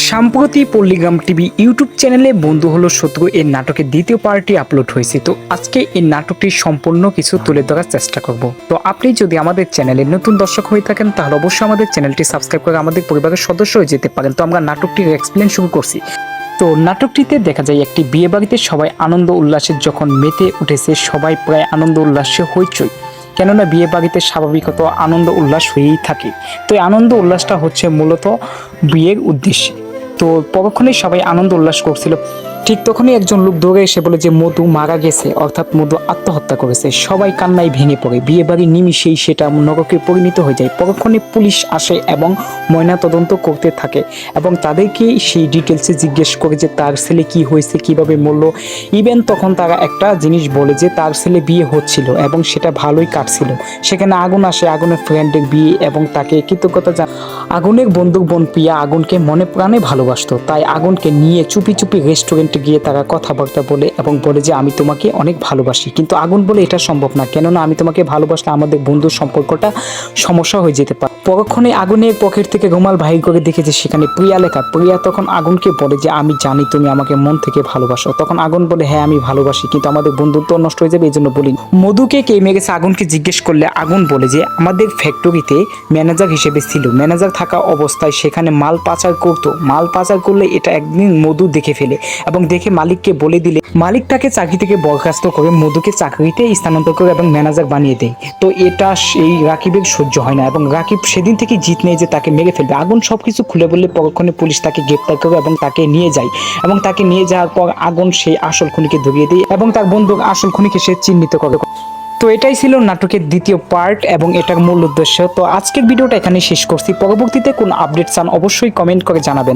সম্প্রতি পল্লীগ্রাম TV YouTube চ্যানেলে বন্ধু হলো শত্রু এর নাটকের দ্বিতীয় পার্টি আপলোড হয়েছে। তো আজকে এই নাটকটির সম্পূর্ণ কিছু তুলে ধরার চেষ্টা করব। তো আপনি যদি আমাদের চ্যানেলের নতুন দর্শক হয়ে থাকেন তাহলে অবশ্যই আমাদের চ্যানেলটি সাবস্ক্রাইব করে আমাদের পরিবারের সদস্য হয়ে যেতে পারেন। তো আমরা নাটকটির এক্সপ্লেন শুরু করছি। তো নাটকটিতে দেখা যায় একটি বিয়ে বাড়িতে সবাই আনন্দ উল্লাসে যখন মেতে উঠেছে, সবাই প্রায় আনন্দ উল্লাসে হইচই, কেননা বিয়ে বাড়িতে স্বাভাবিকত আনন্দ উল্লাস হয়েই থাকে। তো এই আনন্দ উল্লাসটা হচ্ছে মূলত বিয়ের উদ্দেশ্যে। তো পরক্ষণেই সবাই আনন্দ উল্লাস করছিল। ঠিক তখনই একজন লোক দৌড়ে এসে বলে যে মধু মারা গেছে, অর্থাৎ মধু আত্মহত্যা করেছে। সবাই কান্নায় ভেঙে পড়ে, বিয়ে বাড়ির নিমিষেই সেটা নরকে পরিণত হয়ে যায়। পরক্ষণে পুলিশ আসে এবং ময়না তদন্ত করতে থাকে এবং তাদেরকে সেই ডিটেলসে জিজ্ঞেস করে যে তার ছেলে কি হয়েছে, কিভাবে মরল। ইভেন তখন তারা একটা জিনিস বলে যে তার ছেলে বিয়ে হচ্ছিল এবং সেটা ভালোই কাটছিল। সেখানে আগুন আসে, আগুনের ফ্রেন্ডের বিয়ে, এবং তাকে কৃতজ্ঞতা জানায়। আগুনের বন্দুক বোন প্রিয়া আগুনকে মনে প্রাণে ভালোবাসতো, তাই আগুনকে নিয়ে চুপি চুপি রেস্টুরেন্টে গিয়ে তারা কথাবার্তা বলে এবং বলে যে আমি তোমাকে অনেক ভালোবাসি। কিন্তু আগুন বলে এটা সম্ভব না, কেননা আমি তোমাকে ভালোবাসলে আমাদের বন্ধুর সম্পর্কটা সমস্যা হয়ে যেতে পারে। পরক্ষণে আগুনের পকেট থেকে রুমাল বাহির করে দেখে যে সেখানে প্রিয়া লেখা। প্রিয়া তখন আগুনকে বলে যে আমি জানি তুমি আমাকে মন থেকে ভালোবাসো। তখন আগুন বলে হ্যাঁ আমি ভালোবাসি, কিন্তু আমাদের বন্ধুত্ব নষ্ট হয়ে যাবে, এই জন্য বলি। মধুকে কে মেরেছে আগুনকে জিজ্ঞেস করলে আগুন বলে যে আমাদের ফ্যাক্টরিতে ম্যানেজার হিসেবে ছিল, ম্যানেজার থাকা অবস্থায় সেখানে মাল পাচার করতো। মাল পাচার করলে এটা একদিন মধু দেখে ফেলে এবং দেখে মালিককে বলে দিলে মালিক তাকে চাকরি থেকে বরখাস্ত করে মধুকে চাকরিতে স্থানান্তর করে এবং ম্যানেজার বানিয়ে দেয়। তো এটা সেই রাকিবের সহ্য হয় না এবং রাকিব সেদিন থেকে জিত নেয় যে তাকে মেরে ফেলবে। আগুন সবকিছু খুলে বললে পরক্ষণে পুলিশ তাকে গ্রেপ্তার করে এবং তাকে নিয়ে যায়। এবং তাকে নিয়ে যাওয়ার পর আগুন সেই আসল খুনিকে ধরিয়ে দেয় এবং তার বন্ধু আসল খুনিকে সে চিহ্নিত করে। তো এটাই ছিল নাটকের দ্বিতীয় পার্ট এবং এটার মূল উদ্দেশ্য। তো আজকের ভিডিওটা এখানে শেষ করছি। পরবর্তীতে কোন আপডেট চান অবশ্যই কমেন্ট করে জানাবেন।